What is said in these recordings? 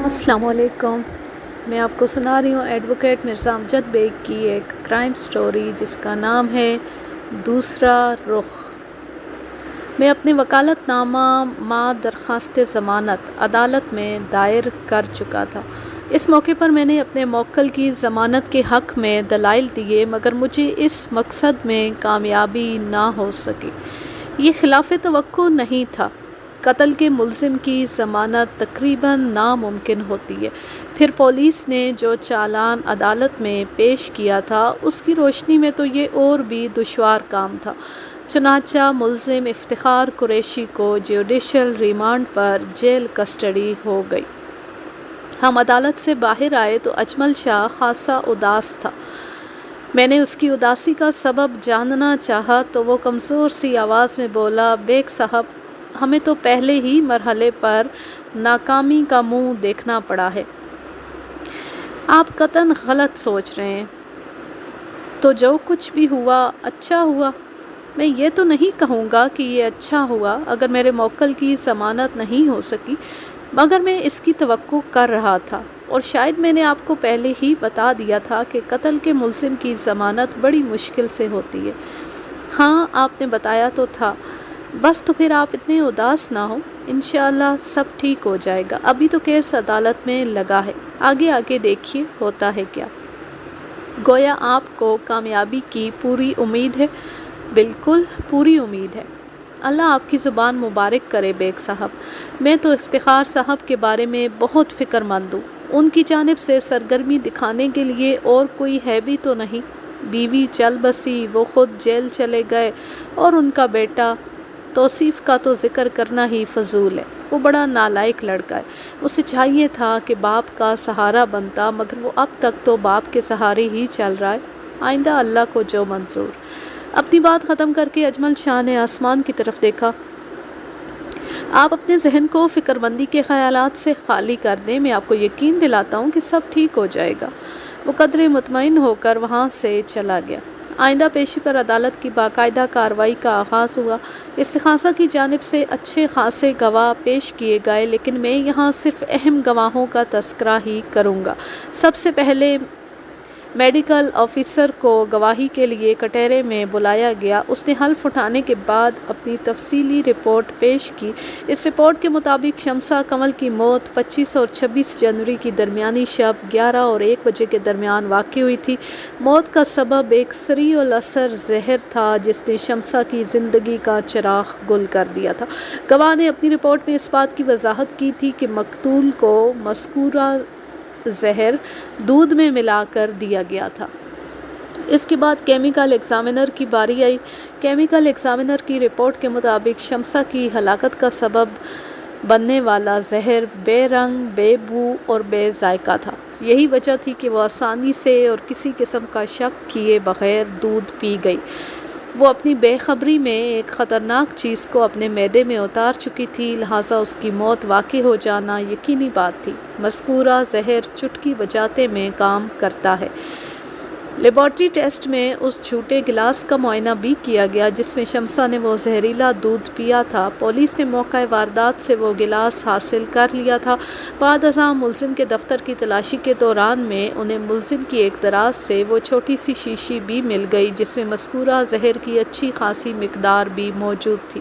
السلام علیکم۔ میں آپ کو سنا رہی ہوں ایڈوکیٹ مرزا امجد بیگ کی ایک کرائم سٹوری جس کا نام ہے دوسرا رخ۔ میں اپنے وکالت نامہ مع درخواست ضمانت عدالت میں دائر کر چکا تھا۔ اس موقع پر میں نے اپنے موکل کی ضمانت کے حق میں دلائل دیے، مگر مجھے اس مقصد میں کامیابی نہ ہو سکی۔ یہ خلاف توقع نہیں تھا۔ قتل کے ملزم کی ضمانت تقریباً ناممکن ہوتی ہے۔ پھر پولیس نے جو چالان عدالت میں پیش کیا تھا اس کی روشنی میں تو یہ اور بھی دشوار کام تھا۔ چنانچہ ملزم افتخار قریشی کو جوڈیشل ریمانڈ پر جیل کسٹڈی ہو گئی۔ ہم عدالت سے باہر آئے تو اجمل شاہ خاصا اداس تھا۔ میں نے اس کی اداسی کا سبب جاننا چاہا تو وہ کمزور سی آواز میں بولا، بیگ صاحب، ہمیں تو پہلے ہی مرحلے پر ناکامی کا منہ دیکھنا پڑا ہے۔ آپ قطعاً غلط سوچ رہے ہیں۔ تو جو کچھ بھی ہوا اچھا ہوا؟ میں یہ تو نہیں کہوں گا کہ یہ اچھا ہوا اگر میرے موکل کی ضمانت نہیں ہو سکی، مگر میں اس کی توقع کر رہا تھا، اور شاید میں نے آپ کو پہلے ہی بتا دیا تھا کہ قتل کے ملزم کی ضمانت بڑی مشکل سے ہوتی ہے۔ ہاں، آپ نے بتایا تو تھا۔ بس تو پھر آپ اتنے اداس نہ ہو، انشاءاللہ سب ٹھیک ہو جائے گا۔ ابھی تو کیس عدالت میں لگا ہے، آگے آگے دیکھیے ہوتا ہے کیا۔ گویا آپ کو کامیابی کی پوری امید ہے؟ بالکل پوری امید ہے۔ اللہ آپ کی زبان مبارک کرے بیگ صاحب۔ میں تو افتخار صاحب کے بارے میں بہت فکر مند ہوں۔ ان کی جانب سے سرگرمی دکھانے کے لیے اور کوئی ہے بھی تو نہیں۔ بیوی چل بسی، وہ خود جیل چلے گئے، اور ان کا بیٹا، توصیف کا تو ذکر کرنا ہی فضول ہے۔ وہ بڑا نالائق لڑکا ہے۔ اسے چاہیے تھا کہ باپ کا سہارا بنتا، مگر وہ اب تک تو باپ کے سہارے ہی چل رہا ہے۔ آئندہ اللہ کو جو منظور۔ اپنی بات ختم کر کے اجمل شاہ نے آسمان کی طرف دیکھا۔ آپ اپنے ذہن کو فکر مندی کے خیالات سے خالی کر دیں، میں آپ کو یقین دلاتا ہوں کہ سب ٹھیک ہو جائے گا۔ وہ قدرے مطمئن ہو کر وہاں سے چلا گیا۔ آئندہ پیشی پر عدالت کی باقاعدہ کارروائی کا آغاز ہوا۔ استغاثہ کی جانب سے اچھے خاصے گواہ پیش کیے گئے، لیکن میں یہاں صرف اہم گواہوں کا تذکرہ ہی کروں گا۔ سب سے پہلے میڈیکل آفیسر کو گواہی کے لیے کٹہرے میں بلایا گیا۔ اس نے حلف اٹھانے کے بعد اپنی تفصیلی رپورٹ پیش کی۔ اس رپورٹ کے مطابق شمسہ کمل کی موت 25 اور 26 جنوری کی درمیانی شب 11 اور 1 بجے کے درمیان واقع ہوئی تھی۔ موت کا سبب ایک سریع الاثر زہر تھا جس نے شمسہ کی زندگی کا چراغ گل کر دیا تھا۔ گواہ نے اپنی رپورٹ میں اس بات کی وضاحت کی تھی کہ مقتول کو مذکورہ زہر دودھ میں ملا کر دیا گیا تھا۔ اس کے بعد کیمیکل ایگزامینر کی باری آئی۔ کیمیکل ایگزامینر کی رپورٹ کے مطابق شمسہ کی ہلاکت کا سبب بننے والا زہر بے رنگ، بے بو اور بے ذائقہ تھا۔ یہی وجہ تھی کہ وہ آسانی سے اور کسی قسم کا شک کیے بغیر دودھ پی گئی۔ وہ اپنی بے خبری میں ایک خطرناک چیز کو اپنے معدے میں اتار چکی تھی، لہٰذا اس کی موت واقع ہو جانا یقینی بات تھی۔ مذکورہ زہر چٹکی بجاتے میں کام کرتا ہے۔ لیبارٹری ٹیسٹ میں اس جھوٹے گلاس کا معائنہ بھی کیا گیا جس میں شمسہ نے وہ زہریلا دودھ پیا تھا۔ پولیس نے موقع واردات سے وہ گلاس حاصل کر لیا تھا۔ بعد ازاں ملزم کے دفتر کی تلاشی کے دوران میں انہیں ملزم کی ایک دراز سے وہ چھوٹی سی شیشی بھی مل گئی جس میں مذکورہ زہر کی اچھی خاصی مقدار بھی موجود تھی۔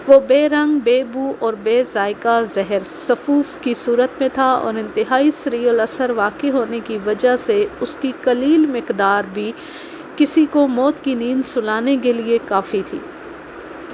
وہ بے رنگ، بے بو اور بے ذائقہ زہر صفوف کی صورت میں تھا، اور انتہائی سریع الاثر واقع ہونے کی وجہ سے اس کی قلیل مقدار بھی کسی کو موت کی نیند سلانے کے لیے کافی تھی۔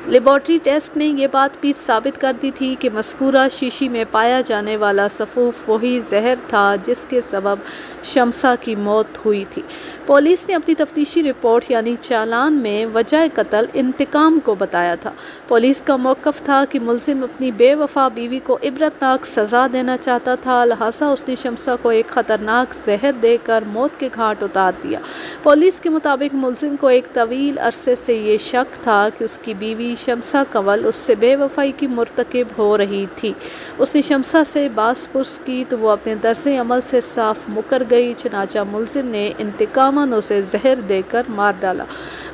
لیبارٹری ٹیسٹ نے یہ بات بھی ثابت کر دی تھی کہ مذکورہ شیشی میں پایا جانے والا صفوف وہی زہر تھا جس کے سبب شمسہ کی موت ہوئی تھی۔ پولیس نے اپنی تفتیشی رپورٹ یعنی چالان میں وجہ قتل انتقام کو بتایا تھا۔ پولیس کا موقف تھا کہ ملزم اپنی بے وفا بیوی کو عبرتناک سزا دینا چاہتا تھا، لہٰذا اس نے شمسہ کو ایک خطرناک زہر دے کر موت کے گھاٹ اتار دیا۔ پولیس کے مطابق ملزم کو ایک طویل عرصے سے یہ شک تھا کہ اس کی بیوی شمسہ کنول اس سے بے وفائی کی مرتکب ہو رہی تھی۔ اس نے شمسہ سے باز پرس کی تو وہ اپنے طرز عمل سے صاف مکر گئی، چنانچہ ملزم نے انتقام امن اسے زہر دے کر مار ڈالا۔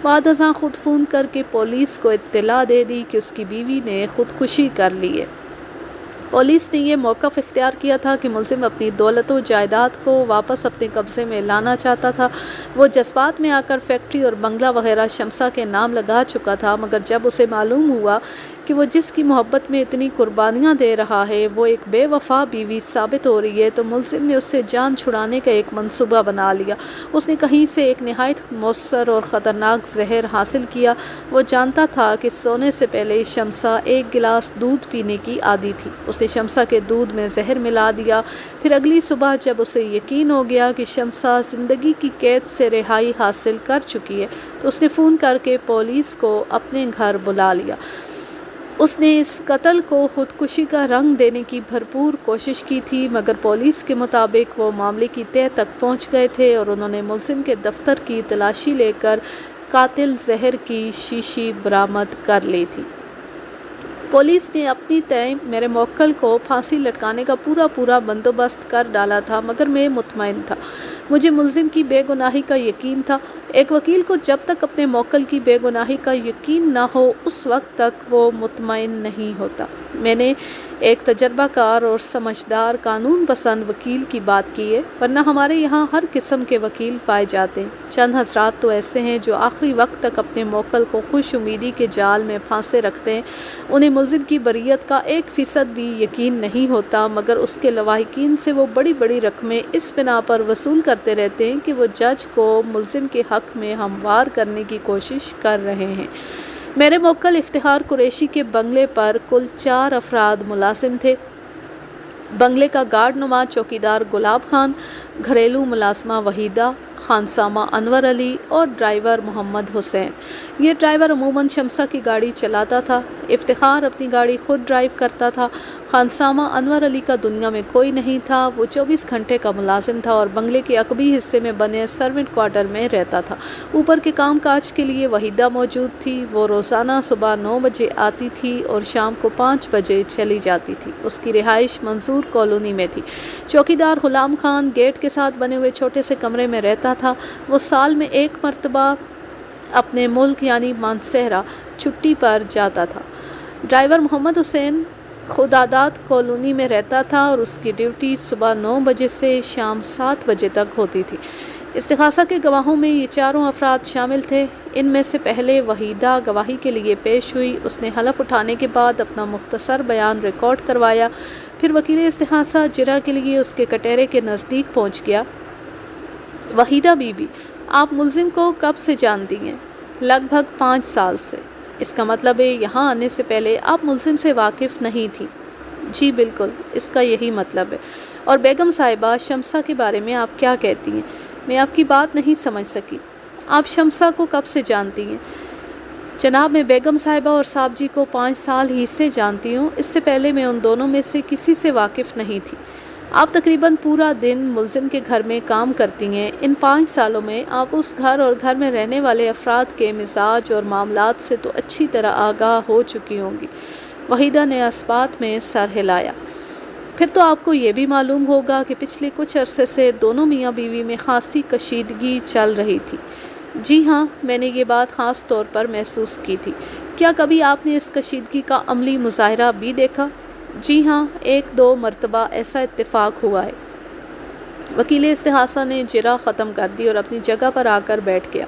بعد ازاں خود فون کر کے پولیس کو اطلاع دے دی کہ اس کی بیوی نے خودکشی کر لی ہے۔ پولیس نے یہ موقف اختیار کیا تھا کہ ملزم اپنی دولت و جائیداد کو واپس اپنے قبضے میں لانا چاہتا تھا۔ وہ جذبات میں آ کر فیکٹری اور بنگلہ وغیرہ شمسا کے نام لگا چکا تھا، مگر جب اسے معلوم ہوا کہ وہ جس کی محبت میں اتنی قربانیاں دے رہا ہے وہ ایک بے وفا بیوی ثابت ہو رہی ہے، تو ملزم نے اس سے جان چھڑانے کا ایک منصوبہ بنا لیا۔ اس نے کہیں سے ایک نہایت مؤثر اور خطرناک زہر حاصل کیا۔ وہ جانتا تھا کہ سونے سے پہلے شمسا ایک گلاس دودھ پینے کی عادی تھی۔ اس نے شمسا کے دودھ میں زہر ملا دیا۔ پھر اگلی صبح جب اسے یقین ہو گیا کہ شمسا زندگی کی قید سے رہائی حاصل کر چکی ہے، تو اس نے فون کر کے پولیس کو اپنے گھر بلا لیا۔ اس نے اس قتل کو خودکشی کا رنگ دینے کی بھرپور کوشش کی تھی، مگر پولیس کے مطابق وہ معاملے کی تہہ تک پہنچ گئے تھے اور انہوں نے ملزم کے دفتر کی تلاشی لے کر قاتل زہر کی شیشی برآمد کر لی تھی۔ پولیس نے اپنی طرح میرے موکل کو پھانسی لٹکانے کا پورا بندوبست کر ڈالا تھا، مگر میں مطمئن تھا۔ مجھے ملزم کی بے گناہی کا یقین تھا۔ ایک وکیل کو جب تک اپنے موکل کی بے گناہی کا یقین نہ ہو اس وقت تک وہ مطمئن نہیں ہوتا۔ میں نے ایک تجربہ کار اور سمجھدار قانون پسند وکیل کی بات کی ہے، ورنہ ہمارے یہاں ہر قسم کے وکیل پائے جاتے ہیں۔ چند حضرات تو ایسے ہیں جو آخری وقت تک اپنے موکل کو خوش امیدی کے جال میں پھانسے رکھتے ہیں۔ انہیں ملزم کی بریت کا 1% بھی یقین نہیں ہوتا، مگر اس کے لواحقین سے وہ بڑی رقمیں اس بنا پر وصول کرتے رہتے ہیں کہ وہ جج کو ملزم کے حق میں ہموار کرنے کی کوشش کر رہے ہیں۔ میرے موکل افتخار قریشی کے بنگلے پر کل 4 افراد ملازم تھے۔ بنگلے کا گارڈ نما چوکیدار گلاب خان، گھریلو ملازمہ وحیدہ، خانسامہ انور علی اور ڈرائیور محمد حسین۔ یہ ڈرائیور عموماً شمسا کی گاڑی چلاتا تھا۔ افتخار اپنی گاڑی خود ڈرائیو کرتا تھا۔ خانسامہ انور علی کا دنیا میں کوئی نہیں تھا۔ وہ 24 گھنٹے کا ملازم تھا اور بنگلے کے عقبی حصے میں بنے سرونٹ کوارٹر میں رہتا تھا۔ اوپر کے کام کاج کے لیے وحیدہ موجود تھی۔ وہ روزانہ صبح 9 بجے آتی تھی اور شام کو 5 بجے چلی جاتی تھی۔ اس کی رہائش منظور کالونی میں تھی۔ چوکیدار غلام خان گیٹ کے ساتھ بنے ہوئے چھوٹے سے کمرے میں رہتا تھا۔ وہ سال میں 1 مرتبہ اپنے ملک یعنی مانسہرہ چھٹی پر جاتا تھا۔ ڈرائیور محمد حسین خداداد کالونی میں رہتا تھا اور اس کی ڈیوٹی صبح 9 بجے سے شام 7 بجے تک ہوتی تھی۔ استغاثہ کے گواہوں میں یہ 4 افراد شامل تھے۔ ان میں سے پہلے وحیدہ گواہی کے لیے پیش ہوئی۔ اس نے حلف اٹھانے کے بعد اپنا مختصر بیان ریکارڈ کروایا۔ پھر وکیل استغاثہ جرہ کے لیے اس کے کٹہرے کے نزدیک پہنچ گیا۔ وحیدہ بی بی، آپ ملزم کو کب سے جانتی ہیں؟ لگ بھگ 5 سال سے۔ اس کا مطلب ہے یہاں آنے سے پہلے آپ ملزم سے واقف نہیں تھی؟ جی بالکل، اس کا یہی مطلب ہے۔ اور بیگم صاحبہ، شمسا کے بارے میں آپ کیا کہتی ہیں؟ میں آپ کی بات نہیں سمجھ سکی۔ آپ شمسا کو کب سے جانتی ہیں؟ جناب، میں بیگم صاحبہ اور صاحب جی کو 5 سال ہی سے جانتی ہوں۔ اس سے پہلے میں ان دونوں میں سے کسی سے واقف نہیں تھی۔ آپ تقریباً پورا دن ملزم کے گھر میں کام کرتی ہیں۔ ان 5 سالوں میں آپ اس گھر اور گھر میں رہنے والے افراد کے مزاج اور معاملات سے تو اچھی طرح آگاہ ہو چکی ہوں گی۔ وحیدہ نے اثبات میں سر ہلایا۔ پھر تو آپ کو یہ بھی معلوم ہوگا کہ پچھلے کچھ عرصے سے دونوں میاں بیوی میں خاصی کشیدگی چل رہی تھی۔ جی ہاں، میں نے یہ بات خاص طور پر محسوس کی تھی۔ کیا کبھی آپ نے اس کشیدگی کا عملی مظاہرہ بھی دیکھا؟ جی ہاں، 1-2 مرتبہ ایسا اتفاق ہوا ہے۔ وکیل استغاثہ نے جرہ ختم کر دی اور اپنی جگہ پر آ کر بیٹھ گیا۔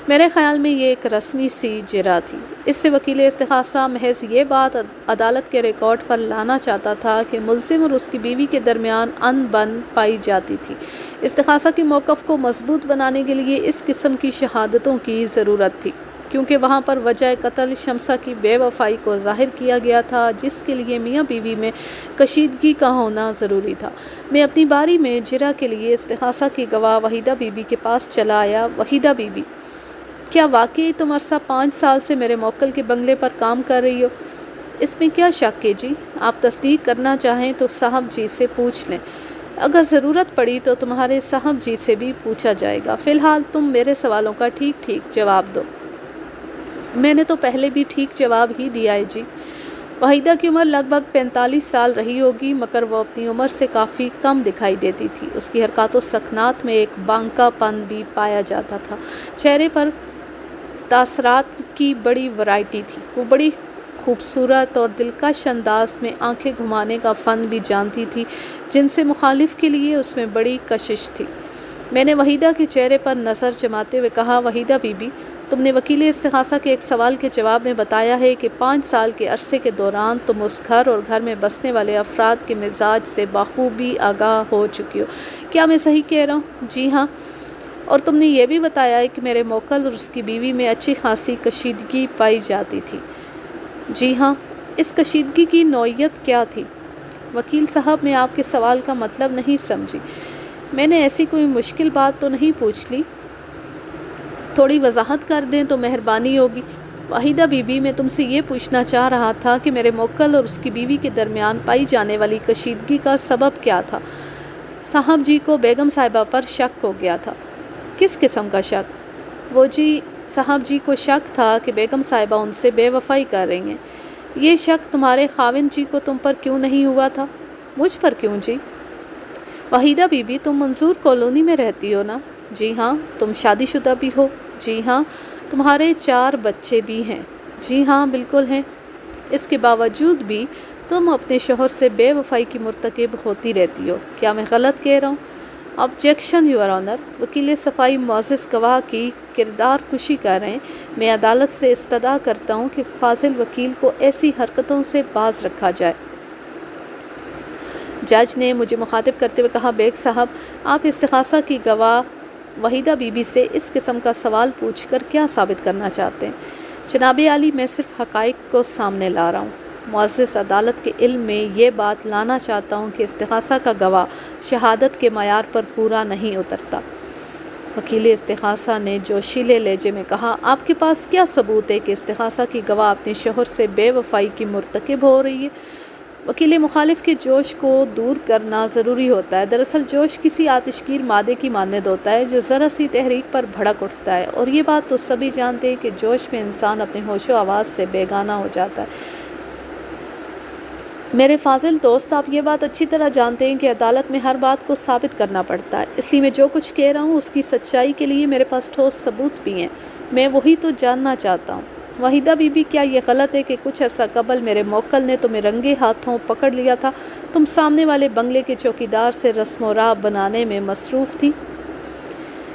میرے خیال میں یہ ایک رسمی سی جرہ تھی۔ اس سے وکیل استغاثہ محض یہ بات عدالت کے ریکارڈ پر لانا چاہتا تھا کہ ملزم اور اس کی بیوی کے درمیان ان بن پائی جاتی تھی۔ استغاثہ کے موقف کو مضبوط بنانے کے لیے اس قسم کی شہادتوں کی ضرورت تھی، کیونکہ وہاں پر وجہ قتل شمسا کی بے وفائی کو ظاہر کیا گیا تھا، جس کے لیے میاں بیوی میں کشیدگی کا ہونا ضروری تھا۔ میں اپنی باری میں جرہ کے لیے استغاثہ کی گواہ وحیدہ بی بی کے پاس چلا آیا۔ وحیدہ بی بی، کیا واقعی تم عرصہ 5 سال سے میرے موکل کے بنگلے پر کام کر رہی ہو؟ اس میں کیا شک ہے جی؟ آپ تصدیق کرنا چاہیں تو صاحب جی سے پوچھ لیں۔ اگر ضرورت پڑی تو تمہارے صاحب جی سے بھی پوچھا جائے گا۔ فی الحال تم میرے سوالوں کا ٹھیک جواب دو۔ میں نے تو پہلے بھی ٹھیک جواب ہی دیا ہے جی۔ وحیدہ کی عمر لگ بھگ 45 سال رہی ہوگی، مگر وہ اپنی عمر سے کافی کم دکھائی دیتی تھی۔ اس کی حرکات و سکنات میں ایک بانکا پن بھی پایا جاتا تھا۔ چہرے پر تاثرات کی بڑی ورائٹی تھی۔ وہ بڑی خوبصورت اور دلکش انداز میں آنکھیں گھمانے کا فن بھی جانتی تھی، جن سے مخالف کے لیے اس میں بڑی کشش تھی۔ میں نے وحیدہ کے چہرے پر نظر جماتے ہوئے کہا، وحیدہ بی بی، تم نے وکیل استغاثہ کے ایک سوال کے جواب میں بتایا ہے کہ 5 سال کے عرصے کے دوران تم اس گھر اور گھر میں بسنے والے افراد کے مزاج سے بخوبی آگاہ ہو چکی ہو۔ کیا میں صحیح کہہ رہا ہوں؟ جی ہاں۔ اور تم نے یہ بھی بتایا ہے کہ میرے موکل اور اس کی بیوی میں اچھی خاصی کشیدگی پائی جاتی تھی۔ جی ہاں۔ اس کشیدگی کی نوعیت کیا تھی؟ وکیل صاحب، میں آپ کے سوال کا مطلب نہیں سمجھی۔ میں نے ایسی کوئی مشکل بات تو نہیں پوچھ لی؟ تھوڑی وضاحت کر دیں تو مہربانی ہوگی۔ وحیدہ بی بی، میں تم سے یہ پوچھنا چاہ رہا تھا کہ میرے موکل اور اس کی بیوی کے درمیان پائی جانے والی کشیدگی کا سبب کیا تھا؟ صاحب جی کو بیگم صاحبہ پر شک ہو گیا تھا۔ کس قسم کا شک؟ وہ جی، صاحب جی کو شک تھا کہ بیگم صاحبہ ان سے بے وفائی کر رہی ہیں۔ یہ شک تمہارے خاوند جی کو تم پر کیوں نہیں ہوا تھا؟ مجھ پر کیوں جی؟ وحیدہ بی بی، تم منظور کالونی میں رہتی ہو نا؟ جی ہاں۔ تم شادی شدہ بھی ہو؟ جی ہاں۔ تمہارے 4 بچے بھی ہیں؟ جی ہاں، بالکل ہیں۔ اس کے باوجود بھی تم اپنے شوہر سے بے وفائی کی مرتکب ہوتی رہتی ہو۔ کیا میں غلط کہہ رہا ہوں؟ Objection your owner. وکیل صفائی معزز گواہ کی کردار کشی کر رہے ہیں۔ میں عدالت سے استدعا کرتا ہوں کہ فاضل وکیل کو ایسی حرکتوں سے باز رکھا جائے۔ جج نے مجھے مخاطب کرتے ہوئے کہا، بیگ صاحب، آپ استغاثہ کی گواہ وحیدہ بی بی سے اس قسم کا سوال پوچھ کر کیا ثابت کرنا چاہتے ہیں؟ جناب عالی، میں صرف حقائق کو سامنے لا رہا ہوں۔ معزز عدالت کے علم میں یہ بات لانا چاہتا ہوں کہ استغاثہ کا گواہ شہادت کے معیار پر پورا نہیں اترتا۔ وکیل استغاثہ نے جوشیلے لہجے میں کہا، آپ کے پاس کیا ثبوت ہے کہ استغاثہ کی گواہ اپنے شوہر سے بے وفائی کی مرتکب ہو رہی ہے؟ وکیل مخالف کے جوش کو دور کرنا ضروری ہوتا ہے۔ دراصل جوش کسی آتشگیر مادے کی مانند ہوتا ہے جو ذرا سی تحریک پر بھڑک اٹھتا ہے، اور یہ بات تو سبھی جانتے ہیں کہ جوش میں انسان اپنے ہوش و آواز سے بیگانہ ہو جاتا ہے۔ میرے فاضل دوست، آپ یہ بات اچھی طرح جانتے ہیں کہ عدالت میں ہر بات کو ثابت کرنا پڑتا ہے، اس لیے میں جو کچھ کہہ رہا ہوں اس کی سچائی کے لیے میرے پاس ٹھوس ثبوت بھی ہیں۔ میں وہی تو جاننا چاہتا ہوں۔ وحیدہ بی بی، کیا یہ غلط ہے کہ کچھ عرصہ قبل میرے موکل نے تمہیں رنگے ہاتھوں پکڑ لیا تھا؟ تم سامنے والے بنگلے کے چوکیدار سے رسم و راہ بنانے میں مصروف تھی۔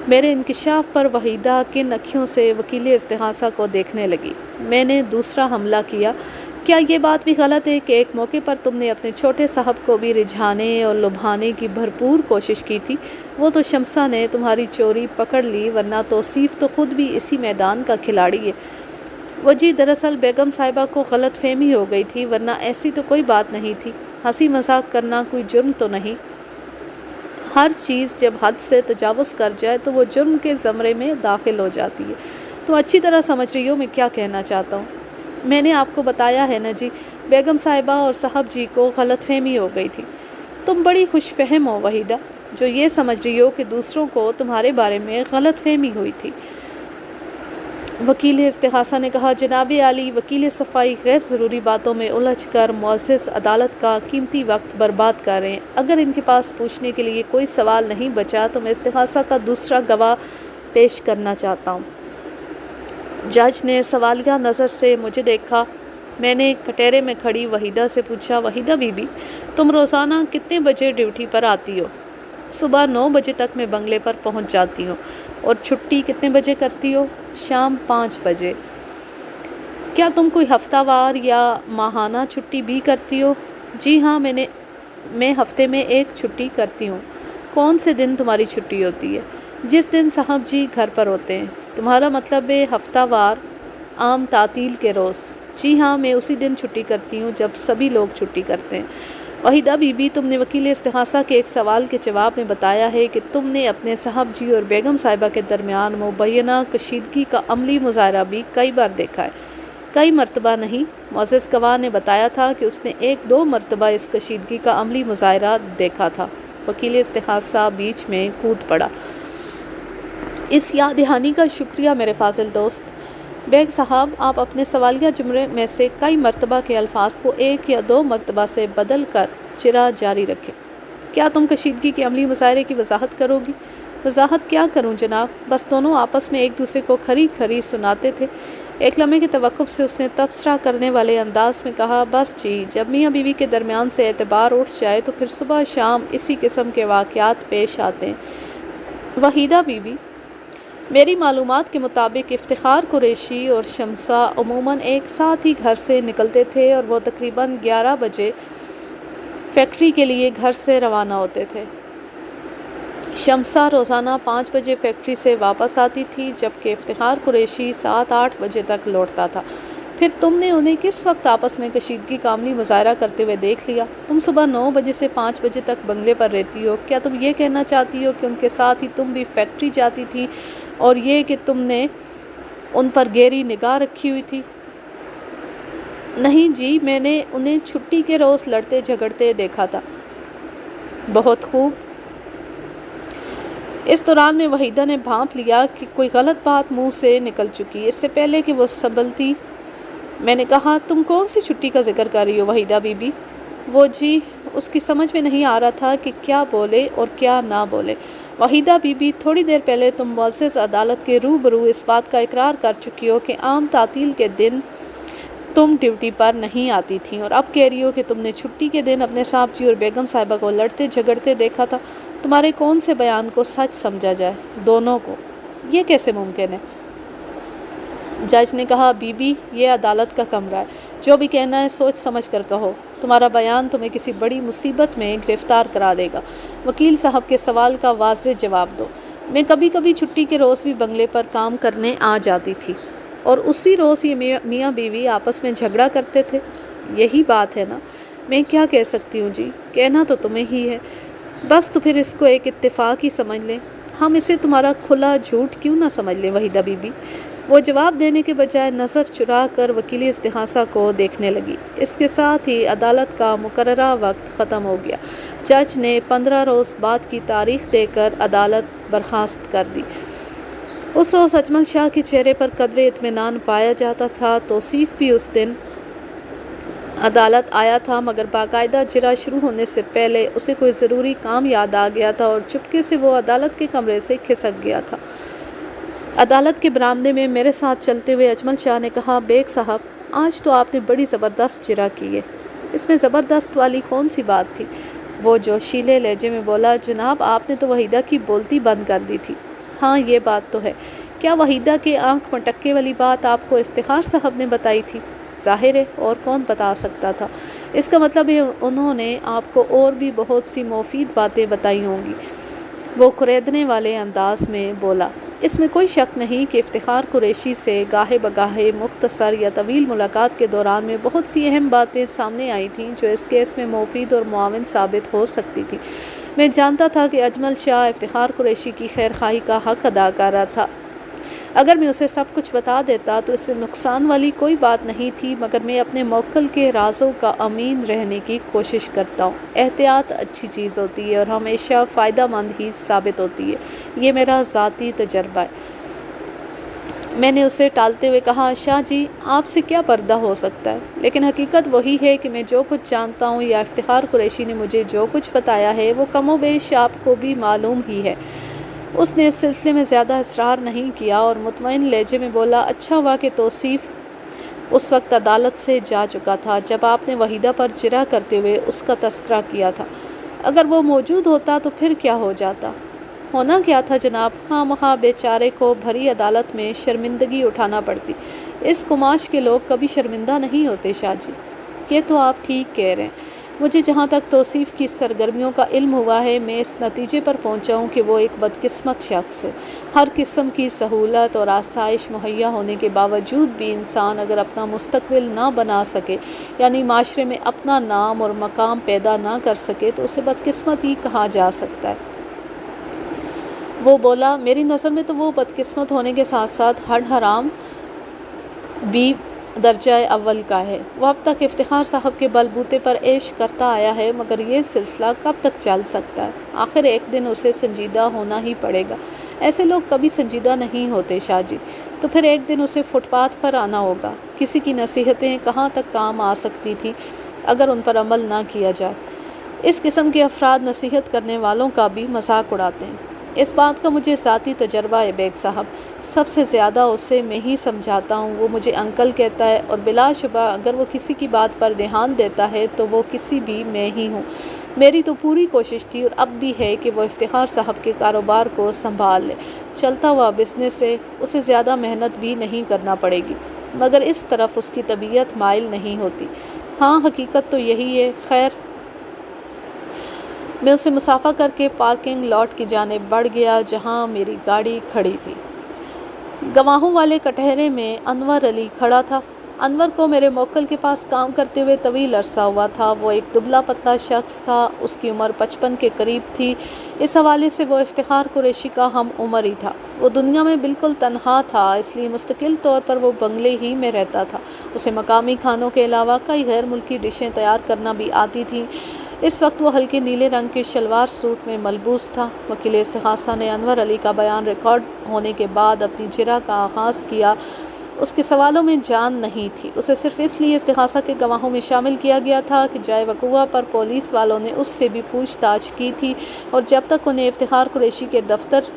میرے انکشاف پر وحیدہ کن اکھیوں سے وکیل استغاثہ کو دیکھنے لگی۔ میں نے دوسرا حملہ کیا، کیا یہ بات بھی غلط ہے کہ ایک موقع پر تم نے اپنے چھوٹے صاحب کو بھی رجھانے اور لبھانے کی بھرپور کوشش کی تھی؟ وہ تو شمسہ نے تمہاری چوری پکڑ لی، ورنہ توصیف تو خود بھی اسی میدان کا کھلاڑی ہے۔ وہ جی، دراصل بیگم صاحبہ کو غلط فہمی ہو گئی تھی، ورنہ ایسی تو کوئی بات نہیں تھی۔ ہنسی مذاق کرنا کوئی جرم تو نہیں۔ ہر چیز جب حد سے تجاوز کر جائے تو وہ جرم کے زمرے میں داخل ہو جاتی ہے۔ تم اچھی طرح سمجھ رہی ہو میں کیا کہنا چاہتا ہوں۔ میں نے آپ کو بتایا ہے نا جی، بیگم صاحبہ اور صاحب جی کو غلط فہمی ہو گئی تھی۔ تم بڑی خوش فہم ہو وحیدہ، جو یہ سمجھ رہی ہو کہ دوسروں کو تمہارے بارے میں غلط فہمی ہوئی تھی۔ وکیل استغاثہ نے کہا، جناب عالی، وکیل صفائی غیر ضروری باتوں میں الجھ کر معزز عدالت کا قیمتی وقت برباد کر رہے ہیں۔ اگر ان کے پاس پوچھنے کے لیے کوئی سوال نہیں بچا تو میں استغاثہ کا دوسرا گواہ پیش کرنا چاہتا ہوں۔ جج نے سوالیہ نظر سے مجھے دیکھا۔ میں نے کٹہرے میں کھڑی وحیدہ سے پوچھا، وحیدہ بی بی، تم روزانہ کتنے بجے ڈیوٹی پر آتی ہو؟ صبح 9 بجے تک میں بنگلے پر پہنچ جاتی ہوں۔ اور چھٹی کتنے بجے کرتی ہو؟ شام 5 بجے۔ کیا تم کوئی ہفتہ وار یا ماہانہ چھٹی بھی کرتی ہو؟ جی ہاں، میں ہفتے میں 1 چھٹی کرتی ہوں۔ کون سے دن تمہاری چھٹی ہوتی ہے؟ جس دن صاحب جی گھر پر ہوتے ہیں۔ تمہارا مطلب ہے ہفتہ وار عام تعطیل کے روز؟ جی ہاں، میں اسی دن چھٹی کرتی ہوں جب سبھی لوگ چھٹی کرتے ہیں۔ وحیدہ بی بی، تم نے وکیل استغاثہ کے ایک سوال کے جواب میں بتایا ہے کہ تم نے اپنے صاحب جی اور بیگم صاحبہ کے درمیان مبینہ کشیدگی کا عملی مظاہرہ بھی کئی بار دیکھا ہے۔ کئی مرتبہ نہیں، معزز گواہ نے بتایا تھا کہ اس نے 1-2 مرتبہ اس کشیدگی کا عملی مظاہرہ دیکھا تھا۔ وکیل استغاثہ بیچ میں کود پڑا۔ اس یاد دہانی کا شکریہ میرے فاضل دوست۔ بیگ صاحب، آپ اپنے سوالیہ جملے میں سے کئی مرتبہ کے الفاظ کو 1 یا 2 مرتبہ سے بدل کر چرا جاری رکھیں۔ کیا تم کشیدگی کے عملی مظاہرے کی وضاحت کرو گی؟ وضاحت کیا کروں جناب؟ بس دونوں آپس میں ایک دوسرے کو کھری کھری سناتے تھے۔ ایک لمحے کے توقف سے اس نے تبصرہ کرنے والے انداز میں کہا، بس جی، جب میاں بیوی کے درمیان سے اعتبار اٹھ جائے تو پھر صبح شام اسی قسم کے واقعات پیش آتے ہیں۔ وحیدہ بی بی، میری معلومات کے مطابق افتخار قریشی اور شمسہ عموماً ایک ساتھ ہی گھر سے نکلتے تھے اور وہ تقریباً 11 بجے فیکٹری کے لیے گھر سے روانہ ہوتے تھے۔ شمسہ روزانہ 5 بجے فیکٹری سے واپس آتی تھی، جبکہ افتخار قریشی 7-8 بجے تک لوٹتا تھا۔ پھر تم نے انہیں کس وقت آپس میں کشیدگی کا عملی مظاہرہ کرتے ہوئے دیکھ لیا؟ تم صبح 9 بجے سے 5 بجے تک بنگلے پر رہتی ہو، کیا تم یہ کہنا چاہتی ہو کہ ان کے ساتھ ہی تم بھی فیکٹری جاتی تھی اور یہ کہ تم نے ان پر گہری نگاہ رکھی ہوئی تھی؟ نہیں جی، میں نے انہیں چھٹی کے روز لڑتے جھگڑتے دیکھا تھا۔ بہت خوب۔ اس دوران میں وحیدہ نے بھانپ لیا کہ کوئی غلط بات منہ سے نکل چکی۔ اس سے پہلے کہ وہ سنبھلتی، میں نے کہا، تم کون سی چھٹی کا ذکر کر رہی ہو وحیدہ بی بی؟ وہ جی، اس کی سمجھ میں نہیں آ رہا تھا کہ کیا بولے اور کیا نہ بولے۔ وحیدہ بی بی، تھوڑی دیر پہلے تم معزز عدالت کے روبرو اس بات کا اقرار کر چکی ہو کہ عام تعطیل کے دن تم ڈیوٹی پر نہیں آتی تھیں، اور اب کہہ رہی ہو کہ تم نے چھٹی کے دن اپنے صاحب جی اور بیگم صاحبہ کو لڑتے جھگڑتے دیکھا تھا۔ تمہارے کون سے بیان کو سچ سمجھا جائے؟ دونوں کو۔ یہ کیسے ممکن ہے؟ جج نے کہا، بی بی، یہ عدالت کا کمرہ ہے، جو بھی کہنا ہے سوچ سمجھ کر کہو۔ تمہارا بیان تمہیں کسی بڑی مصیبت میں گرفتار کرا دے گا۔ وکیل صاحب کے سوال کا واضح جواب دو۔ میں کبھی کبھی چھٹی کے روز بھی بنگلے پر کام کرنے آ جاتی تھی، اور اسی روز یہ میاں بیوی آپس میں جھگڑا کرتے تھے۔ یہی بات ہے نا؟ میں کیا کہہ سکتی ہوں جی، کہنا تو تمہیں ہی ہے۔ بس تو پھر اس کو ایک اتفاق ہی سمجھ لیں۔ ہم اسے تمہارا کھلا جھوٹ کیوں نہ سمجھ لیں وحیدہ بی بی؟ وہ جواب دینے کے بجائے نظر چرا کر وکیل استغاثہ کو دیکھنے لگی۔ اس کے ساتھ ہی عدالت کا مقررہ وقت ختم ہو گیا۔ جج نے 15 روز بعد کی تاریخ دے کر عدالت برخاست کر دی۔ اس روز اجمل شاہ کے چہرے پر قدرے اطمینان پایا جاتا تھا۔ توصیف بھی اس دن عدالت آیا تھا، مگر باقاعدہ جرا شروع ہونے سے پہلے اسے کوئی ضروری کام یاد آ گیا تھا اور چپکے سے وہ عدالت کے کمرے سے کھسک گیا تھا۔ عدالت کے برآمدے میں میرے ساتھ چلتے ہوئے اجمل شاہ نے کہا، بیگ صاحب، آج تو آپ نے بڑی زبردست جرا کی ہے۔ اس میں زبردست والی کون سی بات تھی؟ وہ جوشیلے لہجے میں بولا، جناب، آپ نے تو وحیدہ کی بولتی بند کر دی تھی۔ ہاں، یہ بات تو ہے۔ کیا وحیدہ کے آنکھ مٹکے والی بات آپ کو افتخار صاحب نے بتائی تھی؟ ظاہر ہے، اور کون بتا سکتا تھا؟ اس کا مطلب ہے انہوں نے آپ کو اور بھی بہت سی مفید باتیں بتائی ہوں گی۔ وہ کریدنے والے انداز میں بولا۔ اس میں کوئی شک نہیں کہ افتخار قریشی سے گاہے بگاہے مختصر یا طویل ملاقات کے دوران میں بہت سی اہم باتیں سامنے آئی تھیں جو اس کیس میں مفید اور معاون ثابت ہو سکتی تھی۔ میں جانتا تھا کہ اجمل شاہ افتخار قریشی کی خیر خواہی کا حق ادا کر رہا تھا۔ اگر میں اسے سب کچھ بتا دیتا تو اس میں نقصان والی کوئی بات نہیں تھی، مگر میں اپنے موکل کے رازوں کا امین رہنے کی کوشش کرتا ہوں۔ احتیاط اچھی چیز ہوتی ہے اور ہمیشہ فائدہ مند ہی ثابت ہوتی ہے۔ یہ میرا ذاتی تجربہ ہے۔ میں نے اسے ٹالتے ہوئے کہا، شاہ جی، آپ سے کیا پردہ ہو سکتا ہے؟ لیکن حقیقت وہی ہے کہ میں جو کچھ جانتا ہوں یا افتخار قریشی نے مجھے جو کچھ بتایا ہے وہ کم و بیش آپ کو بھی معلوم ہی ہے۔ اس نے اس سلسلے میں زیادہ اصرار نہیں کیا اور مطمئن لہجے میں بولا، اچھا ہوا کہ توصیف اس وقت عدالت سے جا چکا تھا جب آپ نے وحیدہ پر جرح کرتے ہوئے اس کا تذکرہ کیا تھا۔ اگر وہ موجود ہوتا تو پھر کیا ہو جاتا؟ ہونا کیا تھا جناب؟ خواہ مخواہ بیچارے کو بھری عدالت میں شرمندگی اٹھانا پڑتی۔ اس کماش کے لوگ کبھی شرمندہ نہیں ہوتے شاہ جی۔ یہ تو آپ ٹھیک کہہ رہے ہیں۔ مجھے جہاں تک توصیف کی سرگرمیوں کا علم ہوا ہے، میں اس نتیجے پر پہنچا ہوں کہ وہ ایک بدقسمت شخص ہے۔ ہر قسم کی سہولت اور آسائش مہیا ہونے کے باوجود بھی انسان اگر اپنا مستقبل نہ بنا سکے، یعنی معاشرے میں اپنا نام اور مقام پیدا نہ کر سکے، تو اسے بدقسمت ہی کہا جا سکتا ہے۔ وہ بولا، میری نظر میں تو وہ بدقسمت ہونے کے ساتھ ساتھ ہڈ حرام بھی درجہ اول کا ہے۔ وہ اب تک افتخار صاحب کے بل بوتے پر عیش کرتا آیا ہے، مگر یہ سلسلہ کب تک چل سکتا ہے؟ آخر ایک دن اسے سنجیدہ ہونا ہی پڑے گا۔ ایسے لوگ کبھی سنجیدہ نہیں ہوتے شاہ جی۔ تو پھر ایک دن اسے فٹ پاتھ پر آنا ہوگا۔ کسی کی نصیحتیں کہاں تک کام آ سکتی تھیں اگر ان پر عمل نہ کیا جائے۔ اس قسم کے افراد نصیحت کرنے والوں کا بھی مذاق اڑاتے ہیں۔ اس بات کا مجھے ذاتی تجربہ ہے بیگ صاحب، سب سے زیادہ اسے میں ہی سمجھاتا ہوں، وہ مجھے انکل کہتا ہے، اور بلا شبہ اگر وہ کسی کی بات پر دھیان دیتا ہے تو وہ کسی بھی میں ہی ہوں۔ میری تو پوری کوشش تھی اور اب بھی ہے کہ وہ افتخار صاحب کے کاروبار کو سنبھال لے۔ چلتا ہوا بزنس ہے، اسے زیادہ محنت بھی نہیں کرنا پڑے گی، مگر اس طرف اس کی طبیعت مائل نہیں ہوتی۔ ہاں حقیقت تو یہی ہے۔ خیر، میں اسے مصافحہ کر کے پارکنگ لاٹ کی جانب بڑھ گیا جہاں میری گاڑی کھڑی تھی۔ گواہوں والے کٹہرے میں انور علی کھڑا تھا۔ انور کو میرے موکل کے پاس کام کرتے ہوئے طویل عرصہ ہوا تھا۔ وہ ایک دبلا پتلا شخص تھا، اس کی عمر 55 کے قریب تھی۔ اس حوالے سے وہ افتخار قریشی کا ہم عمر ہی تھا۔ وہ دنیا میں بالکل تنہا تھا، اس لیے مستقل طور پر وہ بنگلے ہی میں رہتا تھا۔ اسے مقامی کھانوں کے علاوہ کئی غیر ملکی ڈشیں تیار کرنا بھی آتی تھیں۔ اس وقت وہ ہلکے نیلے رنگ کے شلوار سوٹ میں ملبوس تھا۔ وکیل استغاثہ نے انور علی کا بیان ریکارڈ ہونے کے بعد اپنی جرح کا آغاز کیا۔ اس کے سوالوں میں جان نہیں تھی، اسے صرف اس لیے استغاثہ کے گواہوں میں شامل کیا گیا تھا کہ جائے وقوع پر پولیس والوں نے اس سے بھی پوچھ تاچھ کی تھی، اور جب تک انہیں افتخار قریشی کے دفتر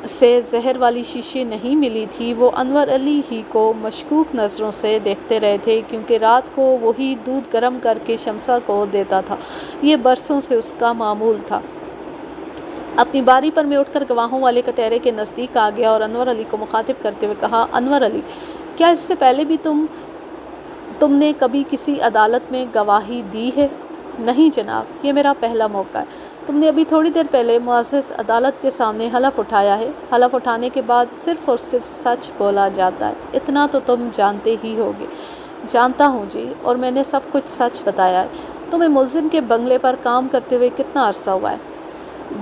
سے زہر والی شیشیں نہیں ملی تھی وہ انور علی ہی کو مشکوک نظروں سے دیکھتے رہے تھے، کیونکہ رات کو وہی دودھ گرم کر کے شمسا کو دیتا تھا۔ یہ برسوں سے اس کا معمول تھا۔ اپنی باری پر میں اٹھ کر گواہوں والے کٹہرے کے نزدیک آ گیا اور انور علی کو مخاطب کرتے ہوئے کہا، انور علی، کیا اس سے پہلے بھی تم نے کبھی کسی عدالت میں گواہی دی ہے؟ نہیں جناب، یہ میرا پہلا موقع ہے۔ تم نے ابھی تھوڑی دیر پہلے معزز عدالت کے سامنے حلف اٹھایا ہے۔ حلف اٹھانے کے بعد صرف اور صرف سچ بولا جاتا ہے، اتنا تو تم جانتے ہی ہوگے۔ جانتا ہوں جی، اور میں نے سب کچھ سچ بتایا ہے۔ تمہیں ملزم کے بنگلے پر کام کرتے ہوئے کتنا عرصہ ہوا ہے؟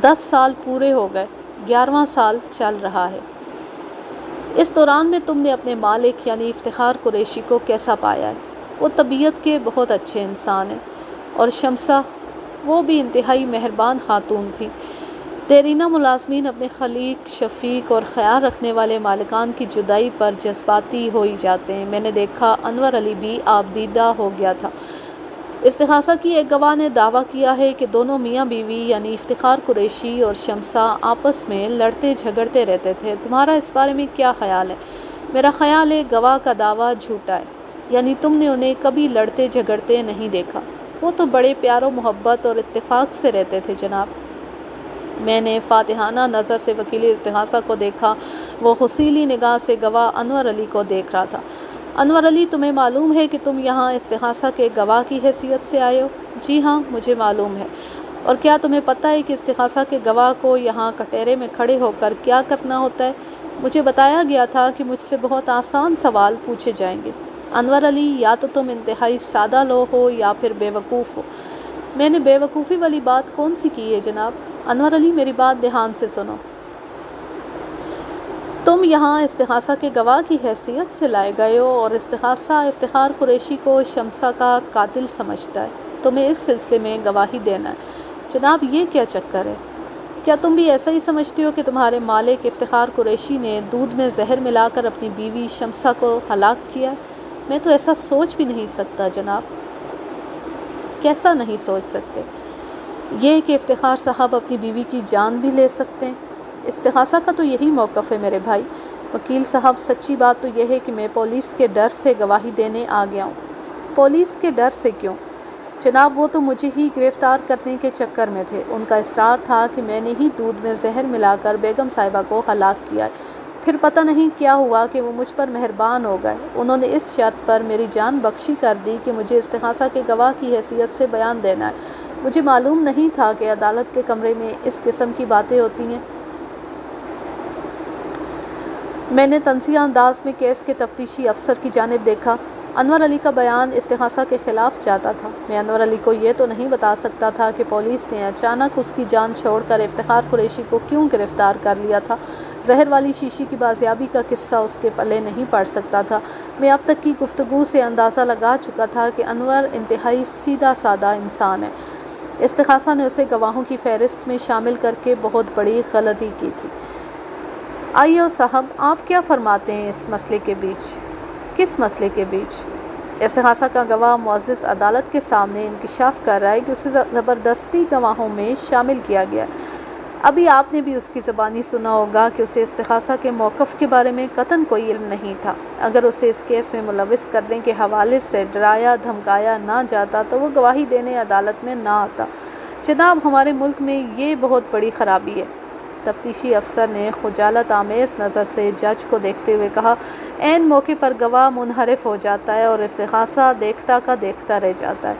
10 سال پورے ہو گئے، 11واں سال چل رہا ہے۔ اس دوران میں تم نے اپنے مالک یعنی افتخار قریشی کو کیسا پایا ہے؟ وہ طبیعت کے بہت اچھے انسان ہیں۔ اور شمسا؟ وہ بھی انتہائی مہربان خاتون تھی۔ دیرینہ ملازمین اپنے خلیق، شفیق اور خیال رکھنے والے مالکان کی جدائی پر جذباتی ہو ہی جاتے ہیں۔ میں نے دیکھا انور علی بھی آبدیدہ ہو گیا تھا۔ استغاثہ کی ایک گواہ نے دعویٰ کیا ہے کہ دونوں میاں بیوی یعنی افتخار قریشی اور شمسا آپس میں لڑتے جھگڑتے رہتے تھے۔ تمہارا اس بارے میں کیا خیال ہے؟ میرا خیال ہے گواہ کا دعویٰ جھوٹا ہے، یعنی تم نے انہیں کبھی لڑتے جھگڑتے نہیں دیکھا۔ وہ تو بڑے پیار و محبت اور اتفاق سے رہتے تھے جناب۔ میں نے فاتحانہ نظر سے وکیل استغاثہ کو دیکھا، وہ حسیلی نگاہ سے گواہ انور علی کو دیکھ رہا تھا۔ انور علی، تمہیں معلوم ہے کہ تم یہاں استغاثہ کے گواہ کی حیثیت سے آئے ہو؟ جی ہاں، مجھے معلوم ہے۔ اور کیا تمہیں پتہ ہے کہ استغاثہ کے گواہ کو یہاں کٹہرے میں کھڑے ہو کر کیا کرنا ہوتا ہے؟ مجھے بتایا گیا تھا کہ مجھ سے بہت آسان سوال پوچھے جائیں گے۔ انور علی، یا تو تم انتہائی سادہ لوگ ہو یا پھر بے وقوف ہو۔ میں نے بے وقوفی والی بات کون سی کی ہے جناب؟ انور علی، میری بات دھیان سے سنو۔ تم یہاں استغاثہ کے گواہ کی حیثیت سے لائے گئے ہو اور استغاثہ افتخار قریشی کو شمسا کا قاتل سمجھتا ہے۔ تمہیں اس سلسلے میں گواہی دینا ہے۔ جناب، یہ کیا چکر ہے؟ کیا تم بھی ایسا ہی سمجھتے ہو کہ تمہارے مالک افتخار قریشی نے دودھ میں زہر ملا کر اپنی بیوی شمسا کو ہلاک کیا؟ میں تو ایسا سوچ بھی نہیں سکتا جناب۔ کیسا نہیں سوچ سکتے؟ یہ کہ افتخار صاحب اپنی بیوی کی جان بھی لے سکتے ہیں۔ استغاثہ کا تو یہی موقف ہے میرے بھائی۔ وکیل صاحب، سچی بات تو یہ ہے کہ میں پولیس کے ڈر سے گواہی دینے آ گیا ہوں۔ پولیس کے ڈر سے کیوں؟ جناب، وہ تو مجھے ہی گرفتار کرنے کے چکر میں تھے۔ ان کا اصرار تھا کہ میں نے ہی دودھ میں زہر ملا کر بیگم صاحبہ کو ہلاک کیا ہے۔ پھر پتہ نہیں کیا ہوا کہ وہ مجھ پر مہربان ہو گئے۔ انہوں نے اس شرط پر میری جان بخشی کر دی کہ مجھے استغاثہ کے گواہ کی حیثیت سے بیان دینا ہے۔ مجھے معلوم نہیں تھا کہ عدالت کے کمرے میں اس قسم کی باتیں ہوتی ہیں۔ میں نے تنزیہ انداز میں کیس کے تفتیشی افسر کی جانب دیکھا۔ انور علی کا بیان استغاثہ کے خلاف جاتا تھا۔ میں انور علی کو یہ تو نہیں بتا سکتا تھا کہ پولیس نے اچانک اس کی جان چھوڑ کر افتخار قریشی کو کیوں گرفتار کر لیا تھا۔ زہر والی شیشی کی بازیابی کا قصہ اس کے پلے نہیں پڑ سکتا تھا۔ میں اب تک کی گفتگو سے اندازہ لگا چکا تھا کہ انور انتہائی سیدھا سادہ انسان ہے۔ استغاثہ نے اسے گواہوں کی فہرست میں شامل کر کے بہت بڑی غلطی کی تھی۔ آئیو صاحب، آپ کیا فرماتے ہیں اس مسئلے کے بیچ؟ کس مسئلے کے بیچ؟ استغاثہ کا گواہ معزز عدالت کے سامنے انکشاف کر رہا ہے کہ اسے زبردستی گواہوں میں شامل کیا گیا۔ ابھی آپ نے بھی اس کی زبانی سنا ہوگا کہ اسے استغاثہ کے موقف کے بارے میں قطعاً کوئی علم نہیں تھا۔ اگر اسے اس کیس میں ملوث کرنے کے حوالے سے ڈرایا دھمکایا نہ جاتا تو وہ گواہی دینے عدالت میں نہ آتا۔ جناب، ہمارے ملک میں یہ بہت بڑی خرابی ہے۔ تفتیشی افسر نے خجالت آمیز نظر سے جج کو دیکھتے ہوئے کہا، عین موقع پر گواہ منحرف ہو جاتا ہے اور استغاثہ دیکھتا کا دیکھتا رہ جاتا ہے۔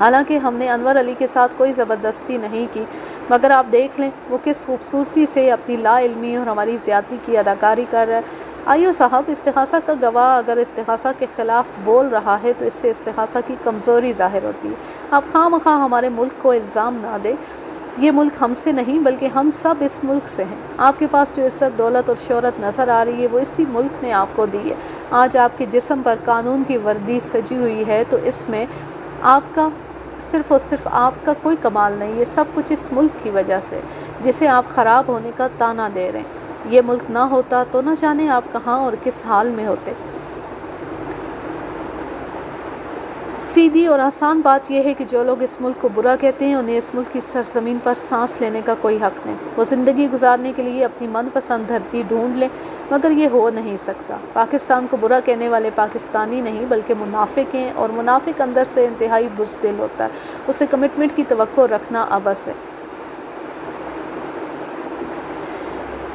حالانکہ ہم نے انور علی کے ساتھ کوئی زبردستی نہیں کی، مگر آپ دیکھ لیں وہ کس خوبصورتی سے اپنی لا علمی اور ہماری زیادتی کی اداکاری کر رہا ہے۔ آئیو صاحب، استغاثہ کا گواہ اگر استغاثہ کے خلاف بول رہا ہے تو اس سے استغاثہ کی کمزوری ظاہر ہوتی ہے۔ آپ خواہ مخواہ ہمارے ملک کو الزام نہ دیں۔ یہ ملک ہم سے نہیں بلکہ ہم سب اس ملک سے ہیں۔ آپ کے پاس جو عزت دولت اور شہرت نظر آ رہی ہے وہ اسی ملک نے آپ کو دی ہے۔ آج آپ کے جسم پر قانون کی وردی سجی ہوئی ہے تو اس میں آپ کا صرف اور صرف آپ کا کوئی کمال نہیں۔ یہ سب کچھ اس ملک کی وجہ سے، جسے آپ خراب ہونے کا طعنہ دے رہے ہیں۔ یہ ملک نہ ہوتا تو نہ جانے آپ کہاں اور کس حال میں ہوتے۔ سیدھی اور آسان بات یہ ہے کہ جو لوگ اس ملک کو برا کہتے ہیں انہیں اس ملک کی سرزمین پر سانس لینے کا کوئی حق نہیں۔ وہ زندگی گزارنے کے لیے اپنی من پسند دھرتی ڈھونڈ لیں، مگر یہ ہو نہیں سکتا۔ پاکستان کو برا کہنے والے پاکستانی نہیں بلکہ منافق ہیں، اور منافق اندر سے انتہائی بزدل ہوتا ہے۔ اسے کمٹمنٹ کی توقع رکھنا عبث ہے۔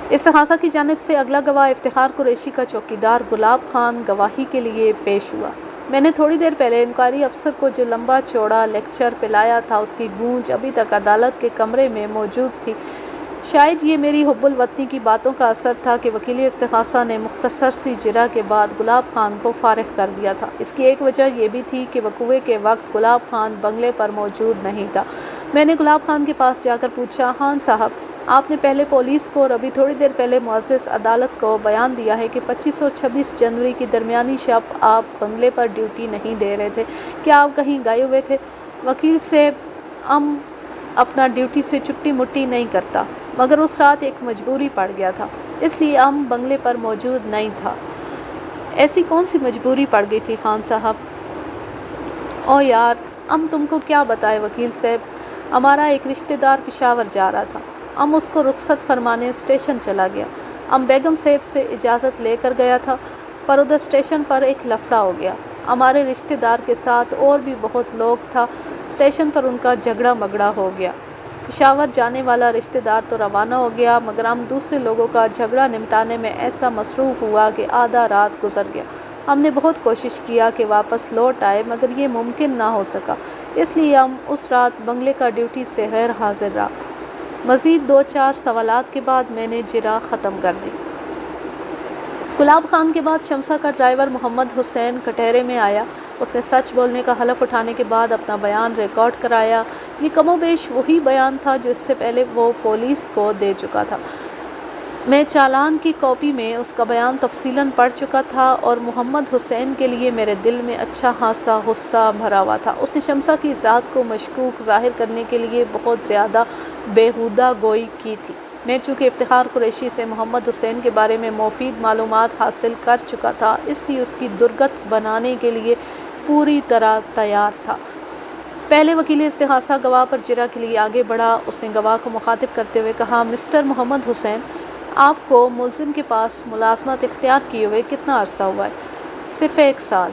استغاثہ کی جانب سے اگلا گواہ افتخار قریشی کا چوکیدار گلاب خان گواہی کے لیے پیش ہوا۔ میں نے تھوڑی دیر پہلے انکوائری افسر کو جو لمبا چوڑا لیکچر پلایا تھا اس کی گونج ابھی تک عدالت کے کمرے میں موجود تھی۔ شاید یہ میری حب الوطنی کی باتوں کا اثر تھا کہ وکیل استغاثہ نے مختصر سی جرح کے بعد گلاب خان کو فارغ کر دیا تھا۔ اس کی ایک وجہ یہ بھی تھی کہ وقوعے کے وقت گلاب خان بنگلے پر موجود نہیں تھا۔ میں نے گلاب خان کے پاس جا کر پوچھا، خان صاحب، آپ نے پہلے پولیس کو اور ابھی تھوڑی دیر پہلے معزز عدالت کو بیان دیا ہے کہ 25 اور 26 جنوری کی درمیانی شب آپ بنگلے پر ڈیوٹی نہیں دے رہے تھے، کیا آپ کہیں گئے ہوئے تھے؟ وکیل صاحب، اپنا ڈیوٹی سے چھٹی مٹی نہیں کرتا، مگر اس رات ایک مجبوری پڑ گیا تھا، اس لیے بنگلے پر موجود نہیں تھا۔ ایسی کون سی مجبوری پڑ گئی تھی خان صاحب؟ او یار، تم کو کیا بتائے وکیل صاحب، ہمارا ایک رشتہ دار پشاور جا رہا تھا، اس کو رخصت فرمانے اسٹیشن چلا گیا۔ بیگم صاحب سے اجازت لے کر گیا تھا، پر ادھر اسٹیشن پر ایک لفڑا ہو گیا۔ ہمارے رشتہ دار کے ساتھ اور بھی بہت لوگ تھا، اسٹیشن پر ان کا جھگڑا مگڑا ہو گیا۔ پشاور جانے والا رشتہ دار تو روانہ ہو گیا، مگر دوسرے لوگوں کا جھگڑا نمٹانے میں ایسا مصروف ہوا کہ آدھا رات گزر گیا۔ ہم نے بہت کوشش کیا کہ واپس لوٹ آئے، مگر یہ ممکن نہ ہو سکا، اس لیے اس رات بنگلے کا ڈیوٹی سے غیر حاضر رہا۔ مزید 2-4 سوالات کے بعد میں نے جرح ختم کر دی۔ گلاب خان کے بعد شمسہ کا ڈرائیور محمد حسین کٹہرے میں آیا۔ اس نے سچ بولنے کا حلف اٹھانے کے بعد اپنا بیان ریکارڈ کرایا۔ یہ کم و بیش وہی بیان تھا جو اس سے پہلے وہ پولیس کو دے چکا تھا۔ میں چالان کی کاپی میں اس کا بیان تفصیلاً پڑھ چکا تھا اور محمد حسین کے لیے میرے دل میں اچھا خاصا غصہ بھرا ہوا تھا۔ اس نے شمسہ کی ذات کو مشکوک ظاہر کرنے کے لیے بہت زیادہ بیہودہ گوئی کی تھی۔ میں چونکہ افتخار قریشی سے محمد حسین کے بارے میں مفید معلومات حاصل کر چکا تھا، اس لیے اس کی درگت بنانے کے لیے پوری طرح تیار تھا۔ پہلے وکیل استغاثہ گواہ پر جرح کے لیے آگے بڑھا۔ اس نے گواہ کو مخاطب کرتے ہوئے کہا، مسٹر محمد حسین، آپ کو ملزم کے پاس ملازمت اختیار کیے ہوئے کتنا عرصہ ہوا ہے؟ صرف 1 سال۔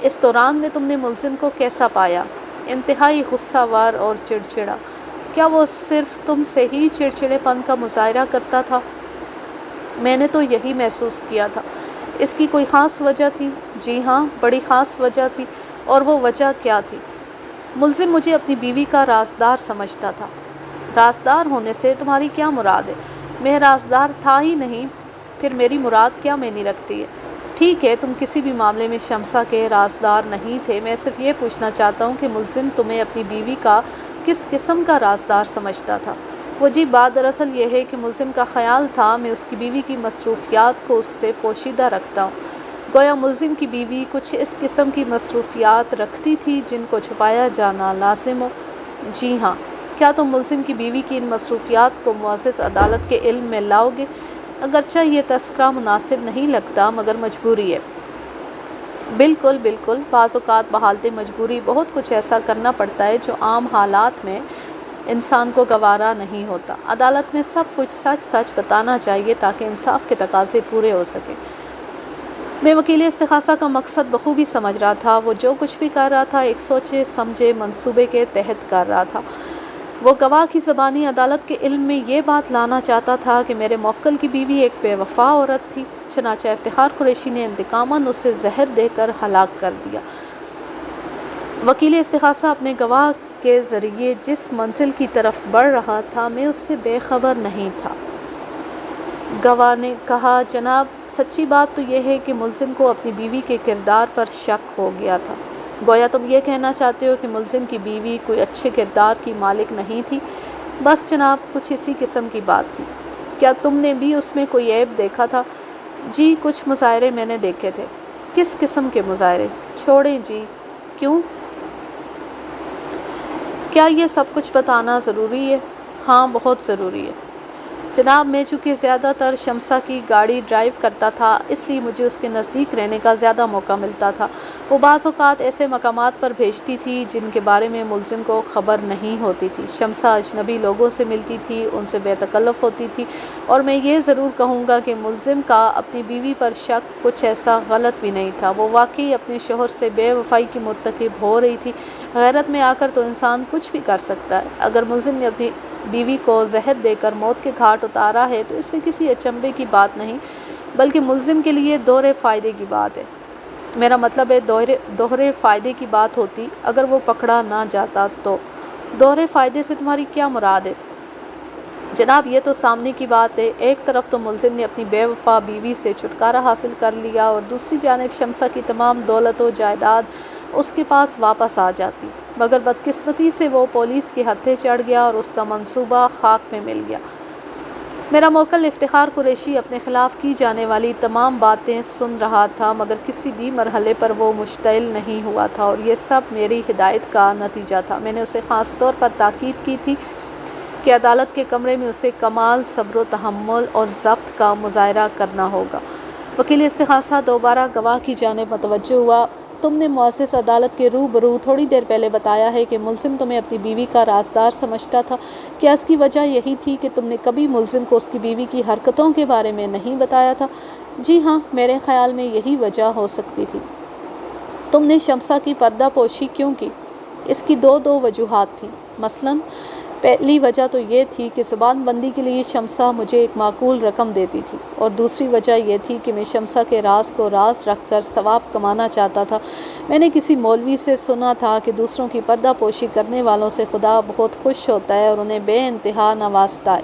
اس دوران میں تم نے ملزم کو کیسا پایا؟ انتہائی غصہ ور اور چڑچڑا۔ کیا وہ صرف تم سے ہی چڑچڑے پن کا مظاہرہ کرتا تھا؟ میں نے تو یہی محسوس کیا تھا۔ اس کی کوئی خاص وجہ تھی؟ جی ہاں، بڑی خاص وجہ تھی۔ اور وہ وجہ کیا تھی؟ ملزم مجھے اپنی بیوی کا رازدار سمجھتا تھا۔ رازدار ہونے سے تمہاری کیا مراد ہے؟ میں رازدار تھا ہی نہیں، پھر میری مراد کیا معنی رکھتی ہے؟ ٹھیک ہے، تم کسی بھی معاملے میں شمسہ کے رازدار نہیں تھے، میں صرف یہ پوچھنا چاہتا ہوں کہ ملزم تمہیں اپنی بیوی کا کس قسم کا رازدار سمجھتا تھا؟ وہ جی بات دراصل یہ ہے کہ ملزم کا خیال تھا میں اس کی بیوی کی مصروفیات کو اس سے پوشیدہ رکھتا ہوں، گویا ملزم کی بیوی کچھ اس قسم کی مصروفیات رکھتی تھی جن کو چھپایا جانا لازم ہو۔ جی ہاں۔ کیا تم ملزم کی بیوی کی ان مصروفیات کو معزز عدالت کے علم میں لاؤ گے؟ اگرچہ یہ تذکرہ مناسب نہیں لگتا مگر مجبوری ہے۔ بالکل بالکل، بعض اوقات بحالت مجبوری بہت کچھ ایسا کرنا پڑتا ہے جو عام حالات میں انسان کو گوارا نہیں ہوتا۔ عدالت میں سب کچھ سچ سچ بتانا چاہیے تاکہ انصاف کے تقاضے پورے ہو سکیں۔ میں وکیل استغاثہ کا مقصد بخوبی سمجھ رہا تھا۔ وہ جو کچھ بھی کر رہا تھا ایک سوچے سمجھے منصوبے کے تحت کر رہا تھا۔ وہ گواہ کی زبانی عدالت کے علم میں یہ بات لانا چاہتا تھا کہ میرے موکل کی بیوی ایک بے وفا عورت تھی، چنانچہ افتخار قریشی نے انتقاماً اسے زہر دے کر ہلاک کر دیا۔ وکیل استغاثہ اپنے گواہ کے ذریعے جس منزل کی طرف بڑھ رہا تھا میں اس سے بے خبر نہیں تھا۔ گواہ نے کہا، جناب، سچی بات تو یہ ہے کہ ملزم کو اپنی بیوی کے کردار پر شک ہو گیا تھا۔ گویا تم یہ کہنا چاہتے ہو کہ ملزم کی بیوی کوئی اچھے کردار کی مالک نہیں تھی؟ بس جناب، کچھ اسی قسم کی بات تھی۔ کیا تم نے بھی اس میں کوئی عیب دیکھا تھا؟ جی، کچھ مظاہرے میں نے دیکھے تھے۔ کس قسم کے مظاہرے؟ چھوڑیں جی۔ کیوں؟ کیا یہ سب کچھ بتانا ضروری ہے؟ ہاں، بہت ضروری ہے جناب۔ میں چونکہ زیادہ تر شمسہ کی گاڑی ڈرائیو کرتا تھا اس لیے مجھے اس کے نزدیک رہنے کا زیادہ موقع ملتا تھا۔ وہ بعض اوقات ایسے مقامات پر بھیجتی تھی جن کے بارے میں ملزم کو خبر نہیں ہوتی تھی۔ شمسہ اجنبی لوگوں سے ملتی تھی، ان سے بے تکلف ہوتی تھی، اور میں یہ ضرور کہوں گا کہ ملزم کا اپنی بیوی پر شک کچھ ایسا غلط بھی نہیں تھا۔ وہ واقعی اپنے شوہر سے بے وفائی کی مرتکب ہو رہی تھی۔ غیرت میں آ کر تو انسان کچھ بھی کر سکتا ہے۔ اگر ملزم نے اپنی بیوی کو زہر دے کر موت کے گھاٹ اتارا ہے تو اس میں کسی اچنبھے کی بات نہیں، بلکہ ملزم کے لیے دوہرے فائدے کی بات ہے۔ میرا مطلب ہے دوہرے فائدے کی بات ہوتی اگر وہ پکڑا نہ جاتا تو۔ دوہرے فائدے سے تمہاری کیا مراد ہے؟ جناب، یہ تو سامنے کی بات ہے۔ ایک طرف تو ملزم نے اپنی بے وفا بیوی سے چھٹکارا حاصل کر لیا اور دوسری جانب شمسہ کی تمام دولت و جائیداد اس کے پاس واپس آ جاتی، مگر بدقسمتی سے وہ پولیس کے ہتھے چڑھ گیا اور اس کا منصوبہ خاک میں مل گیا۔ میرا موکل افتخار قریشی اپنے خلاف کی جانے والی تمام باتیں سن رہا تھا، مگر کسی بھی مرحلے پر وہ مشتعل نہیں ہوا تھا، اور یہ سب میری ہدایت کا نتیجہ تھا۔ میں نے اسے خاص طور پر تاکید کی تھی کہ عدالت کے کمرے میں اسے کمال صبر و تحمل اور ضبط کا مظاہرہ کرنا ہوگا۔ وکیل استغاثہ دوبارہ گواہ کی جانب متوجہ ہوا۔ تم نے معزز عدالت کے روبرو تھوڑی دیر پہلے بتایا ہے کہ ملزم تمہیں اپنی بیوی کا رازدار سمجھتا تھا۔ کیا اس کی وجہ یہی تھی کہ تم نے کبھی ملزم کو اس کی بیوی کی حرکتوں کے بارے میں نہیں بتایا تھا؟ جی ہاں، میرے خیال میں یہی وجہ ہو سکتی تھی۔ تم نے شمسہ کی پردہ پوشی کیوں کی؟ اس کی دو وجوہات تھیں۔ مثلاً پہلی وجہ تو یہ تھی کہ زبان بندی کے لیے شمسہ مجھے ایک معقول رقم دیتی تھی، اور دوسری وجہ یہ تھی کہ میں شمسہ کے راز کو راز رکھ کر ثواب کمانا چاہتا تھا۔ میں نے کسی مولوی سے سنا تھا کہ دوسروں کی پردہ پوشی کرنے والوں سے خدا بہت خوش ہوتا ہے اور انہیں بے انتہا نوازتا ہے۔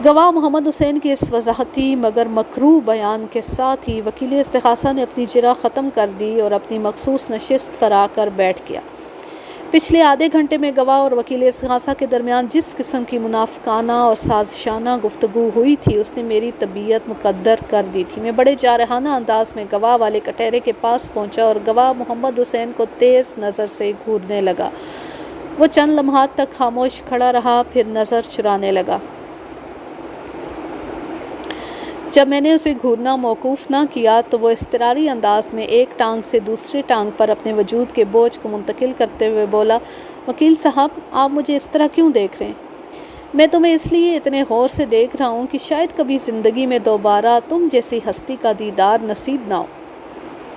گواہ محمد حسین کے اس وضاحتی مگر مکروہ بیان کے ساتھ ہی وکیل استغاثہ نے اپنی جرح ختم کر دی اور اپنی مخصوص نشست پر آ کر بیٹھ گیا۔ پچھلے آدھے گھنٹے میں گواہ اور وکیل استغاثہ کے درمیان جس قسم کی منافقانہ اور سازشانہ گفتگو ہوئی تھی اس نے میری طبیعت مقدر کر دی تھی۔ میں بڑے جارحانہ انداز میں گواہ والے کٹہرے کے پاس پہنچا اور گواہ محمد حسین کو تیز نظر سے گھورنے لگا۔ وہ چند لمحات تک خاموش کھڑا رہا، پھر نظر چرانے لگا۔ جب میں نے اسے گھورنا موقوف نہ کیا تو وہ اضطراری انداز میں ایک ٹانگ سے دوسری ٹانگ پر اپنے وجود کے بوجھ کو منتقل کرتے ہوئے بولا، وکیل صاحب، آپ مجھے اس طرح کیوں دیکھ رہے ہیں؟ میں تمہیں اس لیے اتنے غور سے دیکھ رہا ہوں کہ شاید کبھی زندگی میں دوبارہ تم جیسی ہستی کا دیدار نصیب نہ ہو۔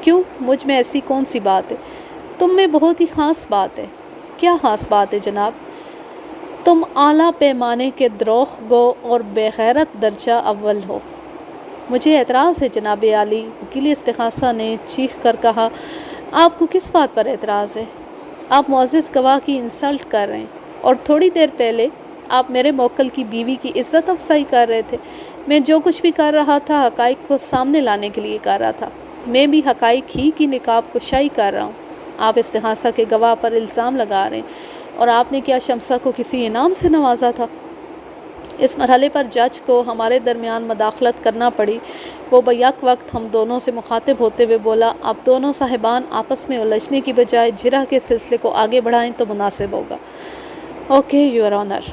کیوں؟ مجھ میں ایسی کون سی بات ہے؟ تم میں بہت ہی خاص بات ہے۔ کیا خاص بات ہے جناب؟ تم اعلیٰ پیمانے کے دروغ گو اور بے غیرت درجہ اول ہو۔ مجھے اعتراض ہے جناب عالی، وکیل استغاثہ نے چیخ کر کہا۔ آپ کو کس بات پر اعتراض ہے؟ آپ معزز گواہ کی انسلٹ کر رہے ہیں، اور تھوڑی دیر پہلے آپ میرے موکل کی بیوی کی عزت افزائی کر رہے تھے۔ میں جو کچھ بھی کر رہا تھا حقائق کو سامنے لانے کے لیے کر رہا تھا۔ میں بھی حقائق ہی کی نقاب کشائی کر رہا ہوں۔ آپ استغاثہ کے گواہ پر الزام لگا رہے ہیں، اور آپ نے کیا شمسہ کو کسی انعام سے نوازا تھا؟ اس مرحلے پر جج کو ہمارے درمیان مداخلت کرنا پڑی۔ وہ بیک وقت ہم دونوں سے مخاطب ہوتے ہوئے بولا، آپ دونوں صاحبان آپس میں الجھنے کی بجائے جرح کے سلسلے کو آگے بڑھائیں تو مناسب ہوگا۔ Okay your honour.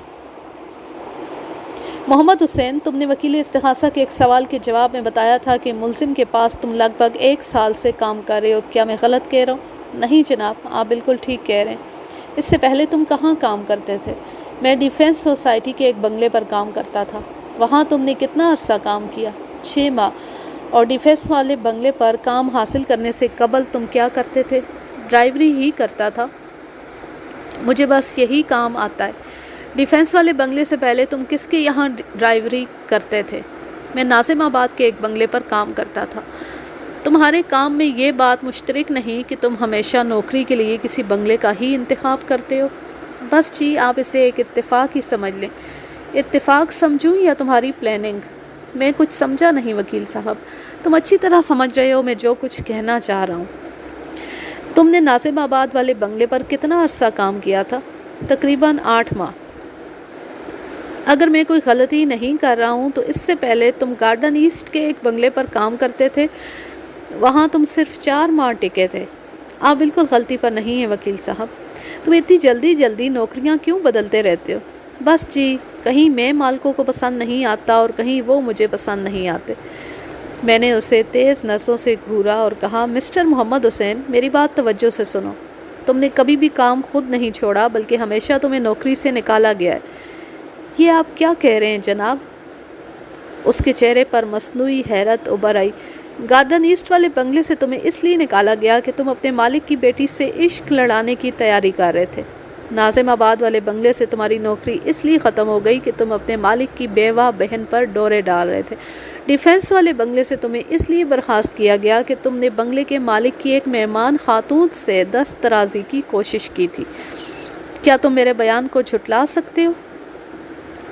Muhammad Hussain, تم نے وکیل استغاثہ کے ایک سوال کے جواب میں بتایا تھا کہ ملزم کے پاس تم لگ بھگ 1 سال سے کام کر رہے ہو، کیا میں غلط کہہ رہا ہوں؟ نہیں جناب، آپ بالکل ٹھیک کہہ رہے ہیں۔ اس سے پہلے تم کہاں کام کرتے تھے؟ میں ڈیفنس سوسائٹی کے ایک بنگلے پر کام کرتا تھا۔ وہاں تم نے کتنا عرصہ کام کیا؟ 6 ماہ۔ اور ڈیفنس والے بنگلے پر کام حاصل کرنے سے قبل تم کیا کرتے تھے؟ ڈرائیوری ہی کرتا تھا، مجھے بس یہی کام آتا ہے۔ ڈیفنس والے بنگلے سے پہلے تم کس کے یہاں ڈرائیوری کرتے تھے؟ میں ناظم آباد کے ایک بنگلے پر کام کرتا تھا۔ تمہارے کام میں یہ بات مشترک نہیں کہ تم ہمیشہ نوکری کے لیے کسی بنگلے کا ہی انتخاب کرتے ہو؟ بس جی، آپ اسے ایک اتفاق ہی سمجھ لیں۔ اتفاق سمجھوں یا تمہاری پلاننگ؟ میں کچھ سمجھا نہیں وکیل صاحب۔ تم اچھی طرح سمجھ رہے ہو میں جو کچھ کہنا چاہ رہا ہوں۔ تم نے ناظم آباد والے بنگلے پر کتنا عرصہ کام کیا تھا؟ تقریباً 8 ماہ۔ اگر میں کوئی غلطی نہیں کر رہا ہوں تو اس سے پہلے تم گارڈن ایسٹ کے ایک بنگلے پر کام کرتے تھے، وہاں تم صرف 4 ماہ ٹکے تھے۔ آپ بالکل غلطی پر نہیں ہیں وکیل صاحب۔ تم اتنی جلدی نوکریاں کیوں بدلتے رہتے ہو؟ بس جی، کہیں میں مالکوں کو پسند نہیں آتا اور کہیں وہ مجھے پسند نہیں آتے۔ میں نے اسے تیز نظروں سے گھورا اور کہا، مسٹر محمد حسین، میری بات توجہ سے سنو۔ تم نے کبھی بھی کام خود نہیں چھوڑا بلکہ ہمیشہ تمہیں نوکری سے نکالا گیا ہے۔ یہ آپ کیا کہہ رہے ہیں جناب؟ اس کے چہرے پر مصنوعی حیرت ابھر آئی۔ گارڈن ایسٹ والے بنگلے سے تمہیں اس لیے نکالا گیا کہ تم اپنے مالک کی بیٹی سے عشق لڑانے کی تیاری کر رہے تھے۔ ناظم آباد والے بنگلے سے تمہاری نوکری اس لیے ختم ہو گئی کہ تم اپنے مالک کی بیوہ بہن پر ڈورے ڈال رہے تھے۔ ڈیفنس والے بنگلے سے تمہیں اس لیے برخاست کیا گیا کہ تم نے بنگلے کے مالک کی ایک مہمان خاتون سے دست درازی کی کوشش کی تھی۔ کیا تم میرے بیان کو جھٹلا سکتے ہو؟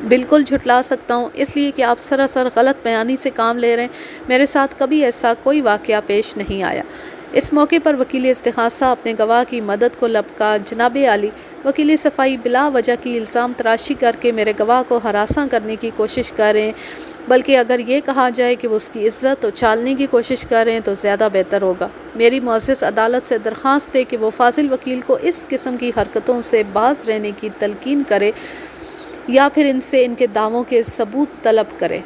بالکل جھٹلا سکتا ہوں، اس لیے کہ آپ سراسر غلط بیانی سے کام لے رہے ہیں۔ میرے ساتھ کبھی ایسا کوئی واقعہ پیش نہیں آیا۔ اس موقع پر وکیل استغاثہ اپنے گواہ کی مدد کو لبکا، جناب عالی، وکیل صفائی بلا وجہ کی الزام تراشی کر کے میرے گواہ کو ہراساں کرنے کی کوشش کر رہے ہیں، بلکہ اگر یہ کہا جائے کہ وہ اس کی عزت اچھالنے کی کوشش کر رہے ہیں تو زیادہ بہتر ہوگا۔ میری معزز عدالت سے درخواست ہے کہ وہ فاضل وکیل کو اس قسم کی حرکتوں سے باز رہنے کی تلقین کرے یا پھر ان سے ان کے دعووں کے ثبوت طلب کرے۔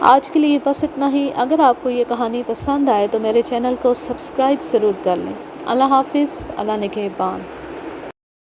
آج کے لیے بس اتنا ہی۔ اگر آپ کو یہ کہانی پسند آئے تو میرے چینل کو سبسکرائب ضرور کر لیں۔ اللہ حافظ، اللہ نگہبان۔